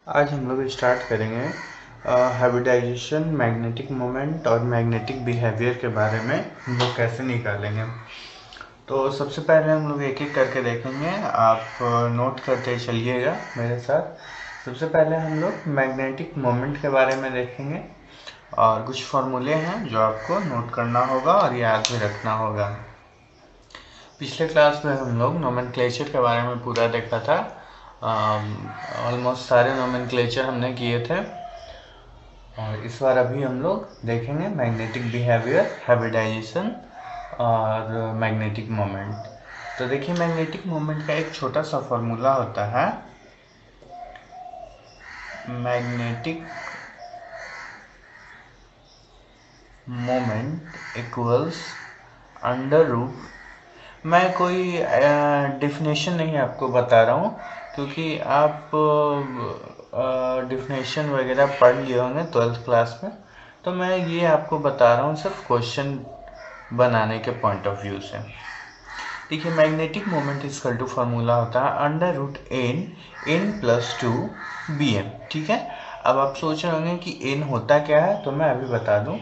आज हम लोग स्टार्ट करेंगे हाइब्रिडाइजेशन, मैग्नेटिक मोमेंट और मैग्नेटिक बिहेवियर के बारे में हम लोग कैसे निकालेंगे। तो सबसे पहले हम लोग एक एक करके देखेंगे। आप नोट करते चलिएगा मेरे साथ। सबसे पहले हम लोग मैग्नेटिक मोमेंट के बारे में देखेंगे और कुछ फॉर्मूले हैं जो आपको नोट करना होगा और याद भी रखना होगा। पिछले क्लास में हम लोग नोमेनक्लेचर के बारे में पूरा देखा था। ऑलमोस्ट सारे नोमेनक्लेचर हमने किए थे और इस बार अभी हम लोग देखेंगे मैग्नेटिक बिहेवियर, हाइब्रिडाइजेशन और मैग्नेटिक मोमेंट। तो देखिए, मैग्नेटिक मोमेंट का एक छोटा सा फॉर्मूला होता है। Magnetic moment equals under root, मैं कोई डिफिनेशन नहीं आपको बता रहा हूँ क्योंकि आप डिफिनेशन वगैरह पढ़ लिए होंगे 12th क्लास में। तो मैं ये आपको बता रहा हूँ सिर्फ क्वेश्चन बनाने के पॉइंट ऑफ व्यू से। देखिए, magnetic moment equal to formula होता है under root n plus two B M. ठीक है, अब आप सोच रहे होंगे कि एन होता क्या है, तो मैं अभी बता दूं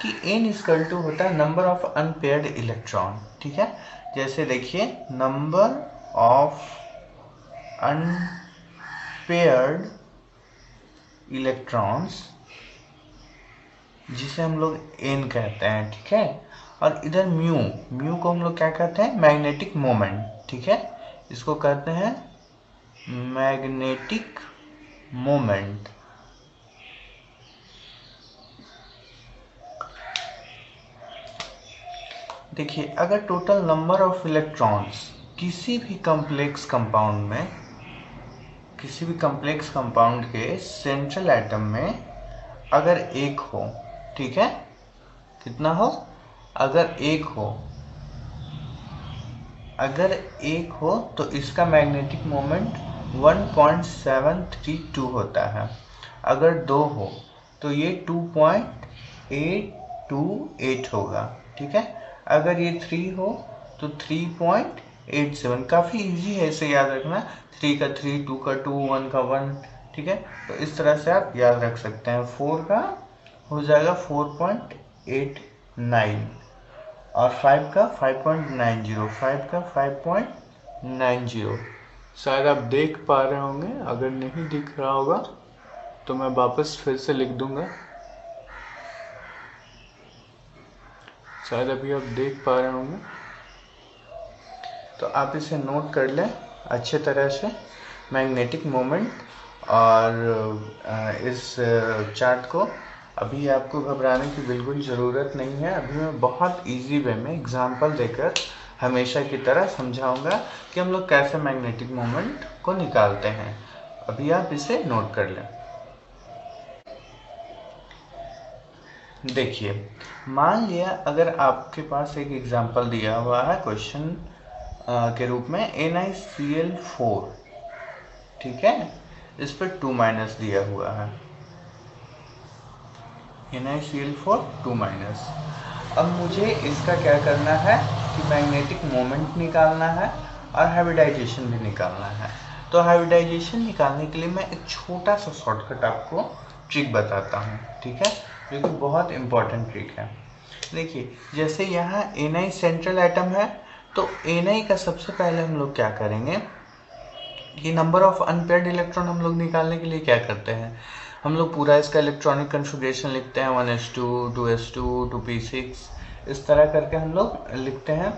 कि एन इक्वल टू होता है नंबर ऑफ अनपेयर्ड इलेक्ट्रॉन। ठीक है, जैसे देखिए, नंबर ऑफ अनपेयर्ड इलेक्ट्रॉन्स जिसे हम लोग एन कहते हैं। ठीक है, और इधर म्यू, म्यू को हम लोग क्या कहते हैं, मैग्नेटिक मोमेंट। ठीक है, इसको कहते हैं मैग्नेटिक मोमेंट। देखिए, अगर टोटल नंबर ऑफ इलेक्ट्रॉन्स किसी भी कॉम्प्लेक्स कंपाउंड में, किसी भी कॉम्प्लेक्स कंपाउंड के सेंट्रल एटम में अगर एक हो, ठीक है, कितना हो, अगर एक हो, अगर एक हो तो इसका मैग्नेटिक मोमेंट 1.732 होता है। अगर दो हो तो ये 2.828 होगा। ठीक है, अगर ये 3 हो तो 3.87। काफ़ी इजी है इसे याद रखना। 3 का 3, 2 का 2, 1 का 1। ठीक है, तो इस तरह से आप याद रख सकते हैं। 4 का हो जाएगा 4.89 और 5 का 5.90, 5 का 5.90। शायद आप देख पा रहे होंगे, अगर नहीं दिख रहा होगा तो मैं वापस फिर से लिख दूंगा। शायद अभी आप देख पा रहे होंगे, तो आप इसे नोट कर लें अच्छे तरह से, मैग्नेटिक मोमेंट। और इस चार्ट को अभी आपको घबराने की बिल्कुल ज़रूरत नहीं है। अभी मैं बहुत इजी वे में एग्जांपल देकर हमेशा की तरह समझाऊंगा कि हम लोग कैसे मैग्नेटिक मोमेंट को निकालते हैं। अभी आप इसे नोट कर लें। देखिए, मान लिया अगर आपके पास एक एग्जांपल दिया हुआ है क्वेश्चन के रूप में NiCl4। ठीक है, इस पर 2 माइनस दिया हुआ है, NiCl4 2 माइनस। अब मुझे इसका क्या करना है कि मैग्नेटिक मोमेंट निकालना है और हाइब्रिडाइजेशन भी निकालना है। तो हाइब्रिडाइजेशन निकालने के लिए मैं एक छोटा सा शॉर्टकट आपको ट्रिक बताता हूँ। ठीक है, जो कि बहुत इंपॉर्टेंट ट्रिक है। देखिए, जैसे यहाँ Na सेंट्रल एटम है, तो Na का सबसे पहले हम लोग क्या करेंगे कि नंबर ऑफ अनपेयर्ड इलेक्ट्रॉन हम लोग निकालने के लिए क्या करते हैं, हम लोग पूरा इसका इलेक्ट्रॉनिक कन्फिग्रेशन लिखते हैं, 1s2 2s2 2p6, इस तरह करके हम लोग लिखते हैं।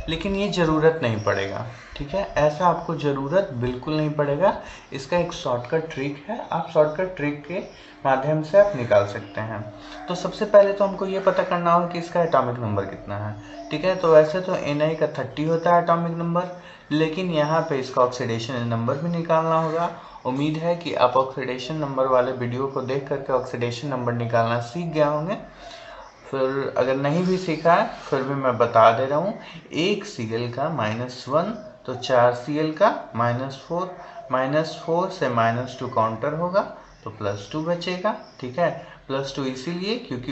लेकिन ये ज़रूरत नहीं पड़ेगा। ठीक है, ऐसा आपको ज़रूरत बिल्कुल नहीं पड़ेगा। इसका एक शॉर्टकट ट्रिक है, आप शॉर्टकट ट्रिक के माध्यम से आप निकाल सकते हैं। तो सबसे पहले तो हमको ये पता करना होगा कि इसका एटॉमिक नंबर कितना है। ठीक है, तो वैसे तो Na का 30 होता है एटॉमिक नंबर, लेकिन यहाँ पे इसका ऑक्सीडेशन नंबर भी निकालना होगा। उम्मीद है कि आप ऑक्सीडेशन नंबर वाले वीडियो को देख करके ऑक्सीडेशन नंबर निकालना सीख गए होंगे। फिर अगर नहीं भी सीखा है फिर भी मैं बता दे रहा हूँ, एक Cl का -1 तो 4 Cl का -4, -4 से -2 काउंटर होगा तो +2 बचेगा। ठीक है, +2 इसीलिए क्योंकि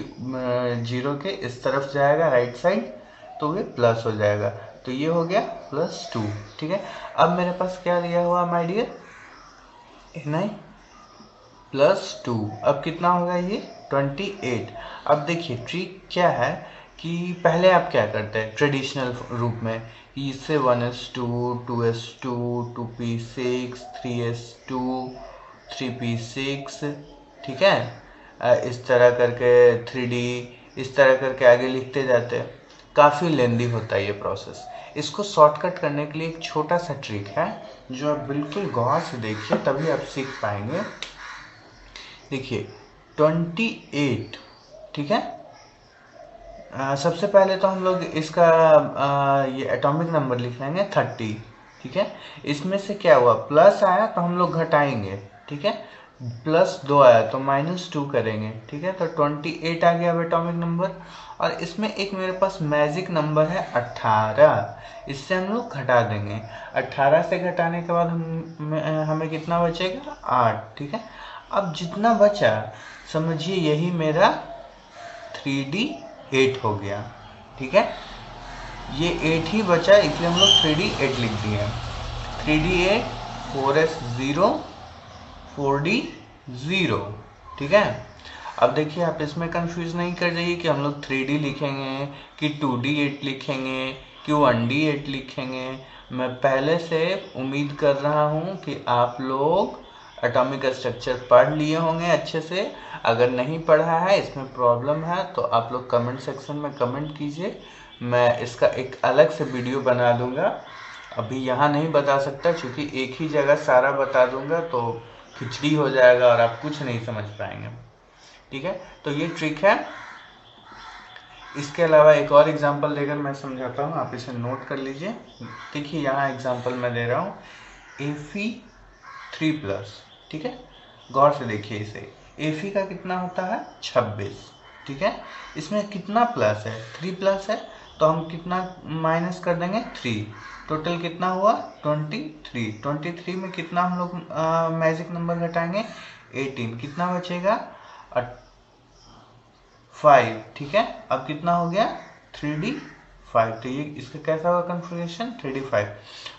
0 के इस तरफ जाएगा राइट साइड, तो ये प्लस हो जाएगा, तो ये हो गया +2। ठीक है, अब मेरे पास क्या लिया हुआ माय डियर, Na +2। अब कितना होगा ये 28। अब देखिए ट्रिक क्या है कि पहले आप क्या करते हैं ट्रेडिशनल रूप में, इससे 1s2 2s2 2p6 3s2 3p6, ठीक है, इस तरह करके 3D, इस तरह करके आगे लिखते जाते हैं। काफ़ी लेंदी होता है ये प्रोसेस। इसको शॉर्टकट करने के लिए एक छोटा सा ट्रिक है जो आप बिल्कुल गौर से देखिए तभी आप सीख पाएंगे। देखिए 28, ठीक है। सबसे पहले तो हम लोग इसका ये एटॉमिक नंबर लिख लेंगे 30, ठीक है। इसमें से क्या हुआ, प्लस आया तो हम लोग घटाएंगे, ठीक है। +2 आया तो -2 करेंगे, ठीक है। तो 28 आ गया अब एटॉमिक नंबर। और इसमें एक मेरे पास मैजिक नंबर है 18, इससे हम लोग घटा देंगे। 18 से घटाने के बाद हमें कितना बचेगा 8, ठीक है। अब जितना बचा समझिए यही मेरा 3D8 हो गया, ठीक है। ये 8 ही बचा इसलिए हम लोग 3D8 लिख दिए। 3D8 4s0 4D0, ठीक है। अब देखिए आप इसमें कंफ्यूज नहीं कर जाइए कि हम लोग 3D लिखेंगे कि 2D8 लिखेंगे कि 1D8 लिखेंगे। मैं पहले से उम्मीद कर रहा हूँ कि आप लोग एटॉमिक स्ट्रक्चर पढ़ लिए होंगे अच्छे से। अगर नहीं पढ़ा है, इसमें प्रॉब्लम है, तो आप लोग कमेंट सेक्शन में कमेंट कीजिए, मैं इसका एक अलग से वीडियो बना दूंगा। अभी यहाँ नहीं बता सकता क्योंकि एक ही जगह सारा बता दूंगा तो खिचड़ी हो जाएगा और आप कुछ नहीं समझ पाएंगे, ठीक है। तो ये ट्रिक है। इसके अलावा एक और एग्जांपल देकर मैं समझाता हूँ, आप इसे नोट कर लीजिए। देखिए यहाँ एग्जांपल मैं दे रहा हूँ Fe3+, ठीक है। गौर से देखिए इसे, Fe का कितना होता है 26, ठीक है। इसमें कितना प्लस है 3+ है तो हम कितना माइनस कर देंगे 3, टोटल कितना हुआ 23। 23 में कितना हम लोग मैजिक नंबर घटाएंगे 18, कितना बचेगा 5, ठीक है। अब कितना हो गया 3D5। तो ये इसका कैसा होगा कन्फिग्रेशन 3D5।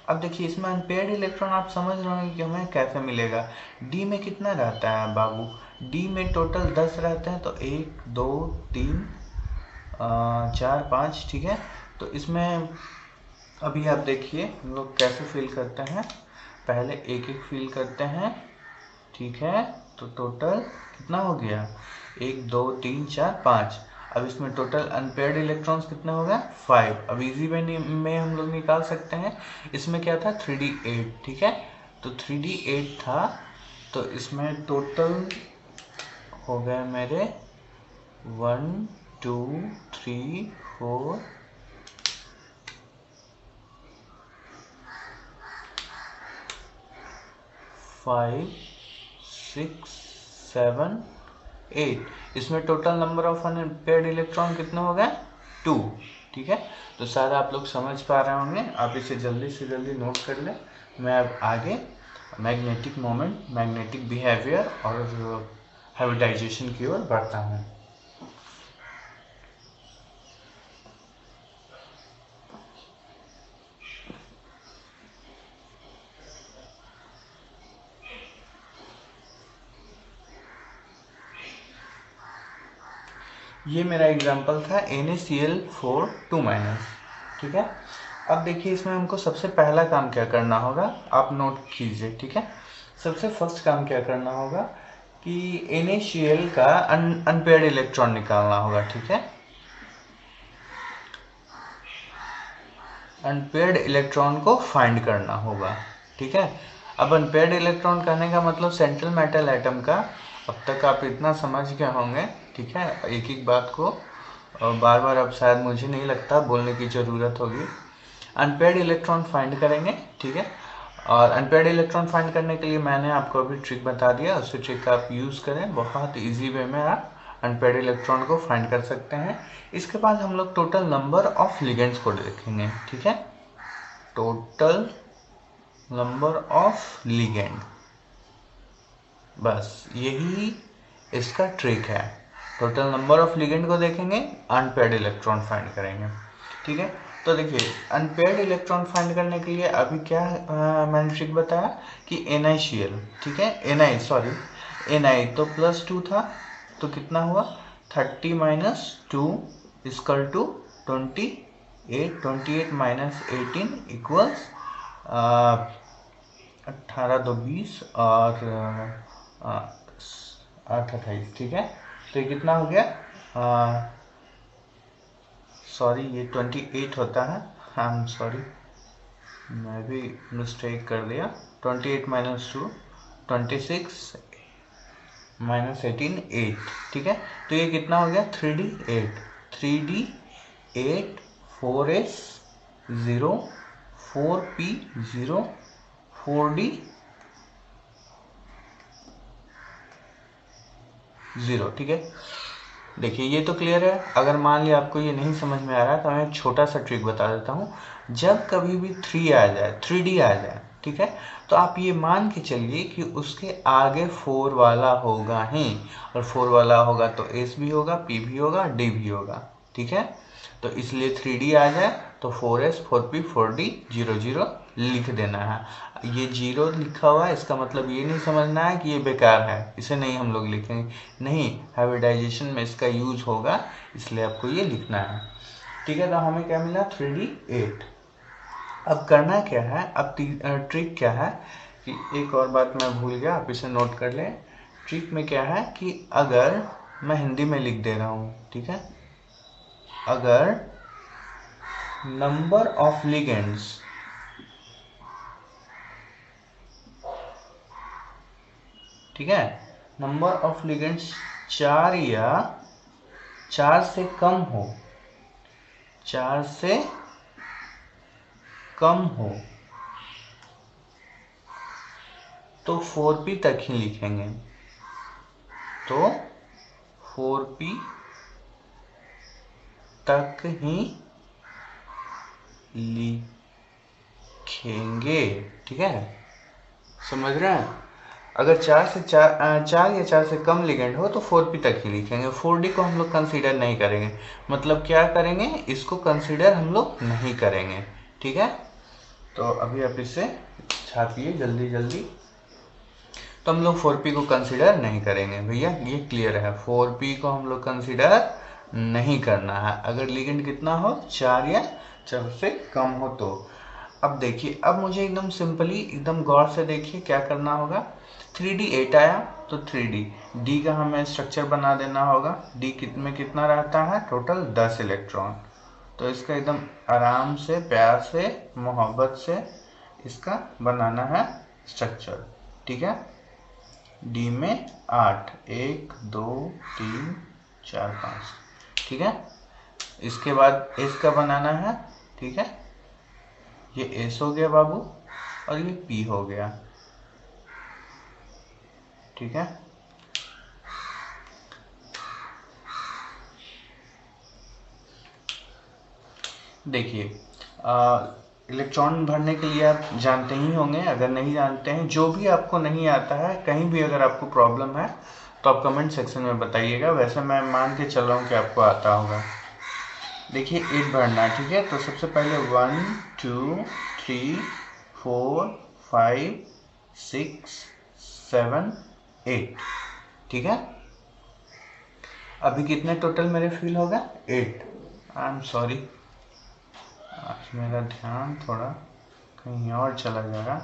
अब देखिए इसमें अनपेयर्ड इलेक्ट्रॉन आप समझ रहे होंगे कि हमें कैसे मिलेगा। डी में कितना रहता है बाबू, डी में टोटल 10 रहते हैं, तो 1 2 3 4 5, ठीक है। तो इसमें अभी आप देखिए हम लोग कैसे फिल करते हैं, पहले एक एक फिल करते हैं, ठीक है। तो टोटल कितना हो गया 1 2 3 4 5। अब इसमें टोटल अनपेयर्ड इलेक्ट्रॉन्स कितना हो गया 5। अब इजी में हम लोग निकाल सकते हैं। इसमें क्या था 3D8, ठीक है। तो 3D8 था, तो इसमें टोटल हो गए मेरे 1 2 3 4 5 6 7 8। इसमें total number of unpaired electron कितना हो गया 2, ठीक है। तो शायद आप लोग समझ पा रहे होंगे, आप इसे जल्दी से जल्दी नोट कर लें। मैं अब आगे मैग्नेटिक मोमेंट, मैग्नेटिक बिहेवियर और हाइब्रिडाइजेशन की ओर बढ़ता हूँ। ये मेरा एग्जांपल था NaCl4 2-, ठीक है। अब देखिए इसमें हमको सबसे पहला काम क्या करना होगा, आप नोट कीजिए, ठीक है। सबसे फर्स्ट काम क्या करना होगा कि NaCl का अनपेयर्ड इलेक्ट्रॉन निकालना होगा, ठीक है। अनपेयर्ड इलेक्ट्रॉन को फाइंड करना होगा, ठीक है। अब अनपेयर्ड इलेक्ट्रॉन कहने का मतलब सेंट्रल मेटल एटम का, अब तक आप इतना समझ गए होंगे, ठीक है। एक एक बात को बार बार अब शायद मुझे नहीं लगता बोलने की ज़रूरत होगी। अनपेयर्ड इलेक्ट्रॉन फाइंड करेंगे, ठीक है। और अनपेयर्ड इलेक्ट्रॉन फाइंड करने के लिए मैंने आपको अभी ट्रिक बता दिया, उसी ट्रिक का आप यूज़ करें, बहुत ईजी वे में आप अनपेयर्ड इलेक्ट्रॉन को फाइंड कर सकते हैं। इसके बाद हम लोग टोटल नंबर ऑफ लिगेंड्स को देखेंगे, ठीक है। टोटल नंबर ऑफ लिगेंड, बस यही इसका ट्रिक है। टोटल नंबर ऑफ लिगेंड को देखेंगे, अनपेयर्ड इलेक्ट्रॉन फाइंड करेंगे, ठीक है। तो देखिए अनपेयर्ड इलेक्ट्रॉन फाइंड करने के लिए अभी क्या मैंने ट्रिक बताया कि NiCl, ठीक है, Na तो +2 था, तो कितना हुआ 30 - 2 इक्वल टू 28, 28 - 18 इक्वल्स 18 2 20 और 8 28, ठीक है। तो ये कितना हो गया, सॉरी ये 28 होता है, आई एम सॉरी मैं भी मिस्टेक कर दिया। 28 - 2 26 -18 8, ठीक है। तो ये कितना हो गया 3D 8, 3D 8 4S 0 4P 0 4D 0, ठीक है। देखिए ये तो क्लियर है। अगर मान लिया आपको ये नहीं समझ में आ रहा तो मैं एक छोटा सा ट्रिक बता देता हूँ। जब कभी भी 3 आ जाए, 3D आ जाए, ठीक है, तो आप ये मान के चलिए कि उसके आगे 4 वाला होगा ही, और 4 वाला होगा तो S भी होगा, P भी होगा, D भी होगा, ठीक है। तो इसलिए 3D आ जाए तो 4S 4P 4D 0 0 लिख देना है। ये 0 लिखा हुआ है इसका मतलब ये नहीं समझना है कि ये बेकार है, इसे नहीं हम लोग लिखेंगे, नहीं, हाइब्रिडाइजेशन में इसका यूज होगा, इसलिए आपको ये लिखना है, ठीक है। तो हमें क्या मिला 3D 8। अब करना क्या है, अब ट्रिक क्या है कि एक और बात मैं भूल गया, आप इसे नोट कर लें। ट्रिक में क्या है कि अगर मैं हिंदी में लिख दे रहा हूँ, ठीक है, अगर नंबर ऑफ लिगेंड्स, ठीक है, नंबर ऑफ लिगेंड्स 4 या 4 से कम हो, 4 से कम हो तो 4P तक ही लिखेंगे, तो 4P तक ही लिखेंगे, ठीक है, समझ रहे हैं। अगर 4 या 4 से कम लिगेंड हो तो 4P तक ही लिखेंगे, 4D को हम लोग कंसीडर नहीं करेंगे। मतलब क्या करेंगे, इसको कंसीडर हम लोग नहीं करेंगे, ठीक है। तो अभी आप इसे छापिए जल्दी जल्दी। तो हम लोग 4P को कंसीडर नहीं करेंगे भैया, ये क्लियर है। 4P को हम लोग कंसीडर नहीं करना है अगर लिगेंड कितना हो, 4 या 4 से कम हो तो। अब देखिए, अब मुझे एकदम सिंपली, एकदम गौर से देखिए क्या करना होगा। 3D 8 आया तो 3D D का हमें स्ट्रक्चर बना देना होगा। D में कितना रहता है, टोटल 10 इलेक्ट्रॉन। तो इसका एकदम आराम से, प्यार से, मोहब्बत से इसका बनाना है स्ट्रक्चर, ठीक है। D में 8, 1 2 3 4 5, ठीक है। इसके बाद S का बनाना है, ठीक है, ये S हो गया बाबू, और ये P हो गया, ठीक है। देखिए इलेक्ट्रॉन भरने के लिए आप जानते ही होंगे, अगर नहीं जानते हैं, जो भी आपको नहीं आता है, कहीं भी अगर आपको प्रॉब्लम है तो आप कमेंट सेक्शन में बताइएगा। वैसे मैं मान के चल रहा हूँ कि आपको आता होगा। देखिए 8 भरना, ठीक है। तो सबसे पहले 1 2 3 4 5 6 7 8, ठीक है। अभी कितने टोटल मेरे फिल होगा, 8। आई एम सॉरी, आज मेरा ध्यान थोड़ा कहीं और चला जाएगा।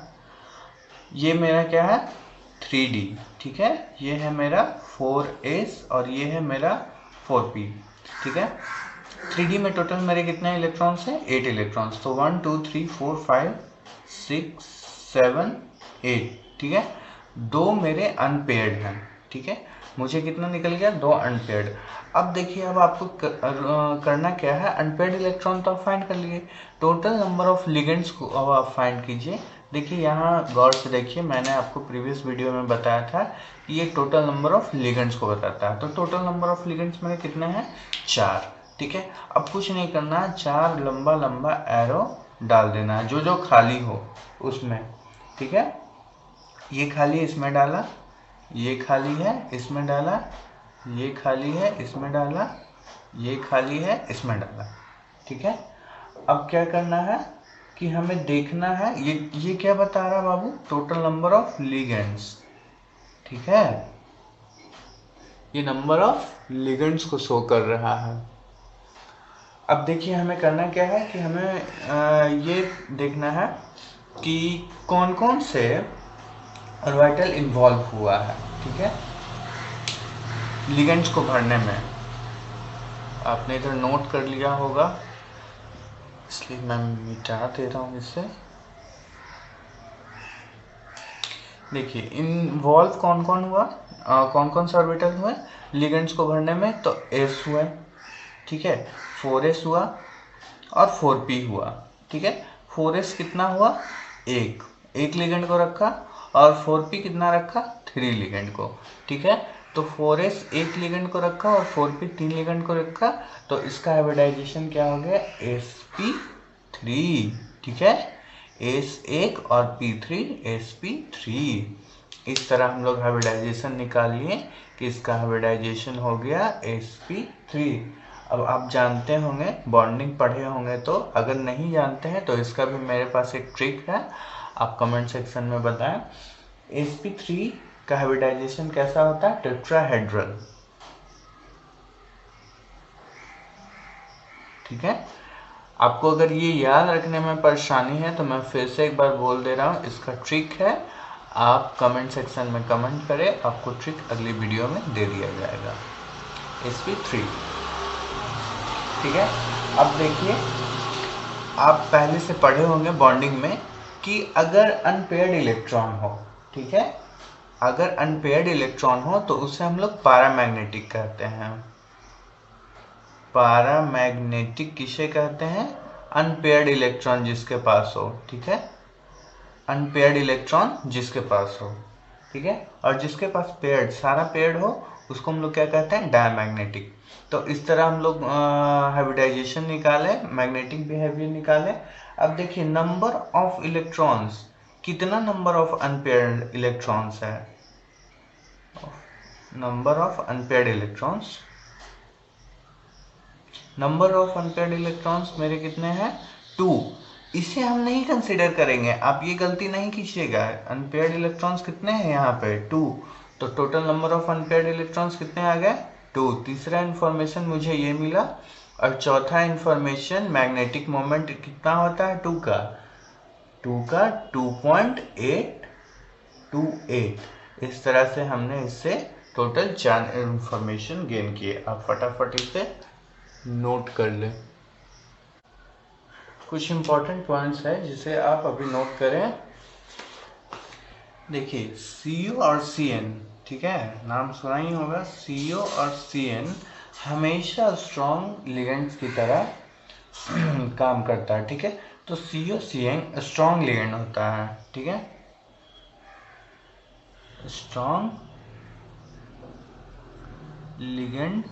ये मेरा क्या है 3D, ठीक है, ये है मेरा 4S और ये है मेरा 4P, ठीक है। 3D में टोटल मेरे कितने इलेक्ट्रॉन्स हैं, 8 इलेक्ट्रॉन्स। तो 1 2 3 4 5 6 7 8, ठीक है। 2 मेरे अनपेयर्ड हैं, ठीक है। मुझे कितना निकल गया, 2 अनपेयर्ड। अब देखिए, अब आपको करना क्या है, अनपेयर्ड इलेक्ट्रॉन तो आप फाइंड कर लिए, टोटल नंबर ऑफ लिगेंड्स को अब आप फाइंड कीजिए। देखिए यहाँ गौर से देखिए, मैंने आपको प्रीवियस वीडियो में बताया था कि ये टोटल नंबर ऑफ लिगेंड्स को बताता है। तो टोटल नंबर ऑफ लिगेंड्स मेरे कितने हैं, 4, ठीक है। अब कुछ नहीं करना है, 4 लंबा लंबा एरो डाल देना है जो जो खाली हो उसमें, ठीक है। ये खाली इसमें डाला, ये खाली है इसमें डाला, ये खाली है इसमें डाला, ये खाली है इसमें डाला, ठीक है। अब क्या करना है कि हमें देखना है, ये क्या बता रहा है बाबू, टोटल नंबर ऑफ लिगेंड्स, ठीक है। ये नंबर ऑफ लिगेंड्स को शो कर रहा है। अब देखिए हमें करना क्या है कि हमें ये देखना है कि कौन कौन से ऑर्बिटल इन्वॉल्व हुआ है, ठीक है, लिगेंड्स को भरने में। आपने इधर नोट कर लिया होगा, इसलिए मैं मिटा दे रहा हूँ इससे। देखिए इन्वॉल्व कौन कौन हुआ, कौन कौन से ऑर्बिटल हुए लिगेंड्स को भरने में, तो s हुआ, ठीक है, 4s हुआ और 4p हुआ, ठीक है। 4s कितना हुआ, एक लिगेंड को रखा, और 4p कितना रखा, 3 लिगेंड को, ठीक है। तो 4s एक लिगेंड को रखा और 4p 3 लिगेंड को रखा, तो इसका हाइब्रिडाइजेशन क्या हो गया, sp3, ठीक है, S1 और P3 sp3। इस तरह हम लोग हाइब्रिडाइजेशन निकाल लिए कि इसका हाइब्रिडाइजेशन हो गया sp3। अब आप जानते होंगे, बॉन्डिंग पढ़े होंगे, तो अगर नहीं जानते हैं तो इसका भी मेरे पास एक ट्रिक है, आप कमेंट सेक्शन में बताएं। sp3 का हाइब्रिडाइजेशन कैसा होता है, टेट्राहेड्रल, ठीक है। आपको अगर ये याद रखने में परेशानी है तो मैं फिर से एक बार बोल दे रहा हूँ, इसका ट्रिक है, आप कमेंट सेक्शन में कमेंट करें, आपको ट्रिक अगली वीडियो में दे दिया जाएगा। sp3, ठीक है। अब देखिए आप पहले से पढ़े होंगे बॉन्डिंग में कि अगर अनपेयर्ड इलेक्ट्रॉन हो, ठीक है, अगर अनपेयर्ड इलेक्ट्रॉन हो तो उसे हम लोग पैरामैग्नेटिक कहते हैं। पैरामैग्नेटिक किसे कहते हैं, अनपेयर्ड इलेक्ट्रॉन जिसके पास हो, ठीक है, अनपेयर्ड इलेक्ट्रॉन जिसके पास हो, ठीक है, और जिसके पास पेयर्ड, सारा पेयर्ड हो, उसको हम लोग क्या कहते हैं, डायमैग्नेटिक। तो इस तरह हम लोग हाइब्रिडाइजेशन निकाले, मैग्नेटिक बिहेवियर निकाले। अब देखिए नंबर ऑफ इलेक्ट्रॉन्स, कितना नंबर ऑफ अनपेयर्ड इलेक्ट्रॉन्स है, number of unpaired electrons, number of unpaired electrons मेरे कितने हैं, 2। इसे हम नहीं कंसीडर करेंगे, आप ये गलती नहीं कीजिएगा। अनपेयर्ड इलेक्ट्रॉन्स कितने हैं यहाँ पे, 2, तो total number of unpaired electrons कितने आ गए, 2। तीसरा इंफॉर्मेशन मुझे ये मिला, और चौथा इंफॉर्मेशन मैग्नेटिक मोमेंट कितना होता है, 2 का 2.828। इस तरह से हमने इससे टोटल 4 इंफॉर्मेशन गेन किए। आप फटाफट इसे नोट कर ले। कुछ इंपॉर्टेंट पॉइंट्स है जिसे आप अभी नोट करें। देखिए Cu और Cn, ठीक है, नाम सुना ही होगा, Cu और Cn हमेशा स्ट्रॉन्ग लिगेंड्स की तरह काम करता है, ठीक है। तो Cu Cn स्ट्रॉन्ग लिगेंड होता है, ठीक है, स्ट्रॉन्ग लिगेंड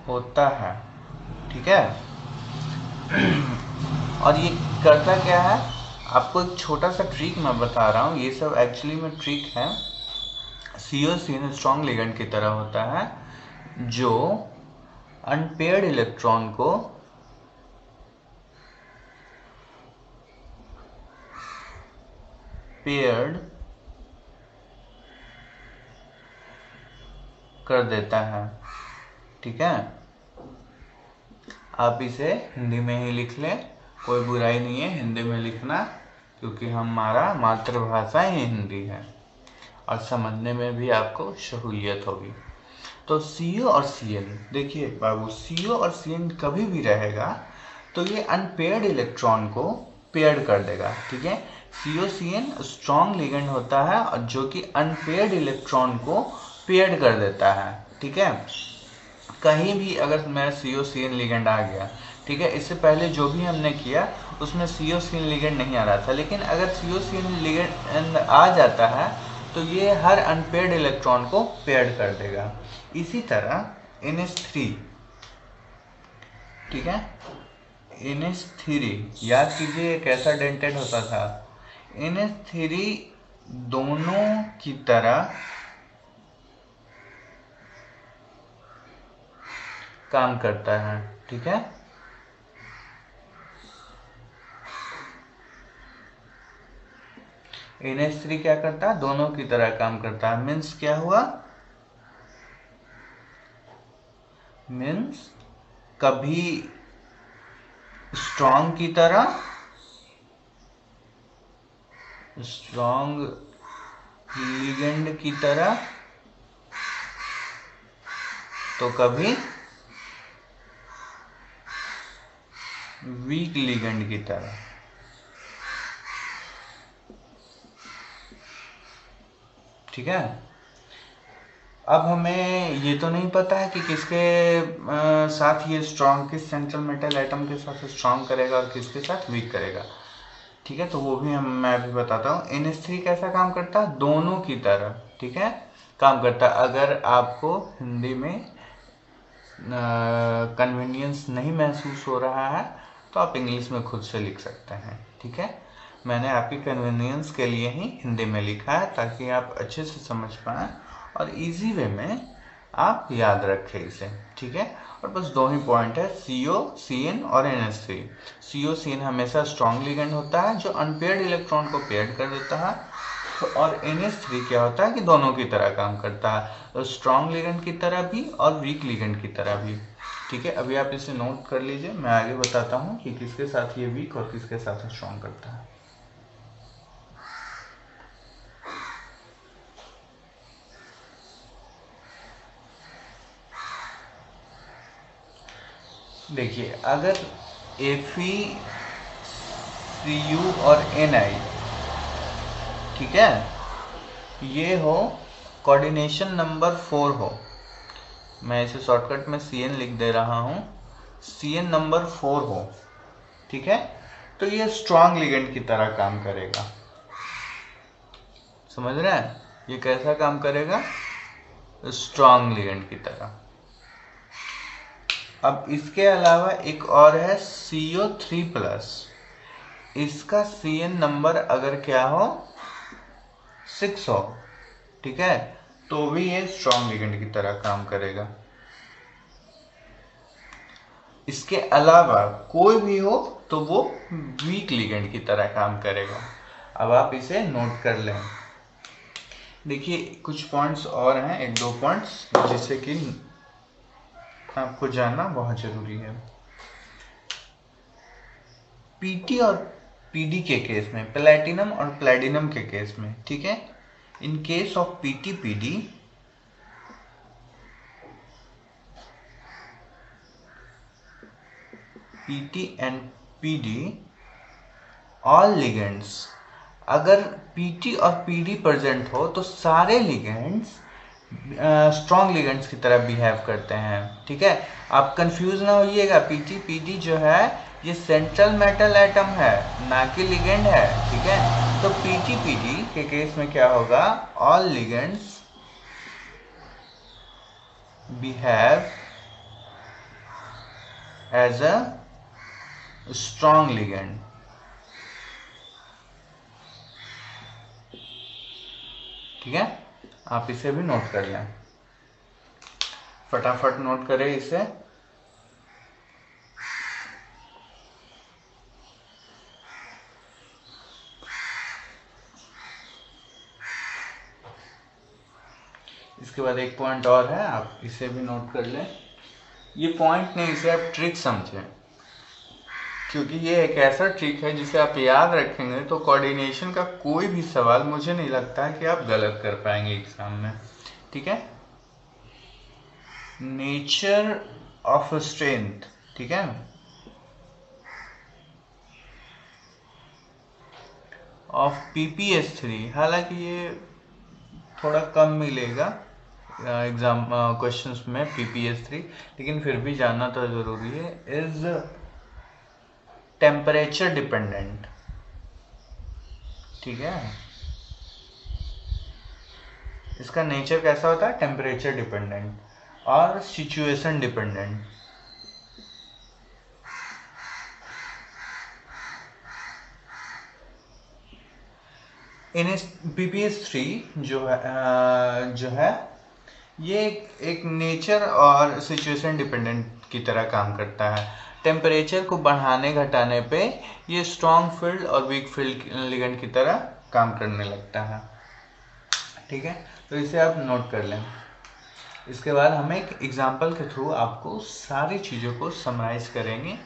होता है, ठीक है। और ये करता क्या है, आपको एक छोटा सा ट्रिक मैं बता रहा हूँ, ये सब एक्चुअली में ट्रिक है। COCN स्ट्रॉन्ग लिगेंड की तरह होता है, जो अनपेयर्ड इलेक्ट्रॉन को पेयर्ड कर देता है, ठीक है। आप इसे हिंदी में ही लिख लें, कोई बुराई नहीं है हिंदी में लिखना, क्योंकि हमारा मातृभाषा ही हिंदी है और समझने में भी आपको सहूलियत होगी। तो CO और Cn, देखिए बाबू, CO और Cn कभी भी रहेगा तो ये अनपेयर्ड इलेक्ट्रॉन को पेयर्ड कर देगा, ठीक है। COCn स्ट्रॉन्ग लिगेंड होता है और जो कि अनपेयर्ड इलेक्ट्रॉन को पेयर्ड कर देता है, ठीक है। कहीं भी अगर मेरा COCn लिगेंड आ गया, ठीक है, इससे पहले जो भी हमने किया उसमें COCn लिगेंड नहीं आ रहा था, लेकिन अगर COCn लिगेंड आ जाता है तो ये हर अनपेयर्ड इलेक्ट्रॉन को पेयर्ड कर देगा। इसी तरह NH3, ठीक है, NH3 याद कीजिए कैसा डेंटेड होता था। NH3 दोनों की तरह काम करता है, ठीक है। NH3 क्या करता है, दोनों की तरह काम करता है। मीन्स क्या हुआ, मीन्स कभी स्ट्रॉन्ग की तरह, स्ट्रॉन्ग लिगेंड की तरह, तो कभी वीक लिगेंड की तरह। ठीक है। अब हमें ये तो नहीं पता है कि किसके साथ ये स्ट्रॉन्ग, किस सेंट्रल मेटल एटम के साथ स्ट्रॉन्ग करेगा और किसके साथ वीक करेगा। ठीक है, तो वो भी मैं अभी बताता हूँ। NH3 कैसा काम करता है, दोनों की तरह, ठीक है, काम करता है। अगर आपको हिंदी में कन्वीनियंस नहीं महसूस हो रहा है तो आप इंग्लिश में खुद से लिख सकते हैं। ठीक है, मैंने आपकी कन्वीनियंस के लिए ही हिंदी में लिखा है ताकि आप अच्छे से समझ पाएँ और इजी वे में आप याद रखें इसे। ठीक है, और बस दो ही पॉइंट है, CO, CN और NH3। CO, CN हमेशा स्ट्रॉन्ग लिगेंड होता है जो अनपेयर्ड इलेक्ट्रॉन को पेयर्ड कर देता है, और NH3 क्या होता है कि दोनों की तरह काम करता है, स्ट्रॉन्ग लिगेंड की तरह भी और वीक लिगेंड की तरह भी। ठीक है, अभी आप इसे नोट कर लीजिए, मैं आगे बताता हूँ कि किसके साथ ये वीक और किसके साथ स्ट्रॉन्ग करता है। देखिए, अगर Fe, Cu और Ni, ठीक है, ये हो कोऑर्डिनेशन नंबर 4 हो, मैं इसे शॉर्टकट में CN लिख दे रहा हूँ, CN नंबर 4 हो, ठीक है, तो ये स्ट्रॉन्ग लिगेंड की तरह काम करेगा। समझ रहे हैं, ये कैसा काम करेगा, स्ट्रॉन्ग लिगेंड की तरह। अब इसके अलावा एक और है CO3+, इसका CN नंबर अगर क्या हो 6 हो, ठीक है, तो भी ये स्ट्रॉन्ग लिगेंड की तरह काम करेगा। इसके अलावा कोई भी हो तो वो वीक लिगेंड की तरह काम करेगा। अब आप इसे नोट कर लें। देखिए, कुछ पॉइंट्स और हैं, एक दो पॉइंट्स जिसे कि आपको जानना बहुत जरूरी है। PT और PD के केस में, प्लैटिनम और प्लैटिनम के केस में, ठीक है, in case of PT PD, PT and PD, all ligands, अगर PT और PD प्रेजेंट हो तो सारे लिगेंड्स स्ट्रॉन्ग लिगेंड्स की तरह बिहेव करते हैं। ठीक है, आप कंफ्यूज ना होइएगा, PT PD जो है ये सेंट्रल मेटल एटम है, ना कि लिगेंड है। ठीक है, तो PT PD के केस में क्या होगा, all ligands behave as a strong ligand. ठीक है, आप इसे भी नोट कर लें, फटाफट नोट करें इसे। इसके बाद एक पॉइंट और है, आप इसे भी नोट कर लें। ये पॉइंट नहीं, इसे आप ट्रिक समझें, क्योंकि ये एक ऐसा ट्रिक है जिसे आप याद रखेंगे तो कोऑर्डिनेशन का कोई भी सवाल मुझे नहीं लगता है कि आप गलत कर पाएंगे एग्जाम में। ठीक है, नेचर ऑफ स्ट्रेंथ, ठीक है, ऑफ PPS3, हालांकि ये थोड़ा कम मिलेगा एग्जाम क्वेश्चंस में PPS3, लेकिन फिर भी जानना तो जरूरी है। इज टेम्परेचर डिपेंडेंट, ठीक है, इसका नेचर कैसा होता है, टेम्परेचर डिपेंडेंट और सिचुएशन डिपेंडेंट। PPS3 जो है ये एक नेचर और सिचुएशन डिपेंडेंट की तरह काम करता है। टेम्परेचर को बढ़ाने घटाने पे ये स्ट्रॉन्ग फील्ड और वीक फील्ड लिगेंड की तरह काम करने लगता है। ठीक है, तो इसे आप नोट कर लें। इसके बाद हम एक एग्जाम्पल के थ्रू आपको सारी चीज़ों को समराइज करेंगे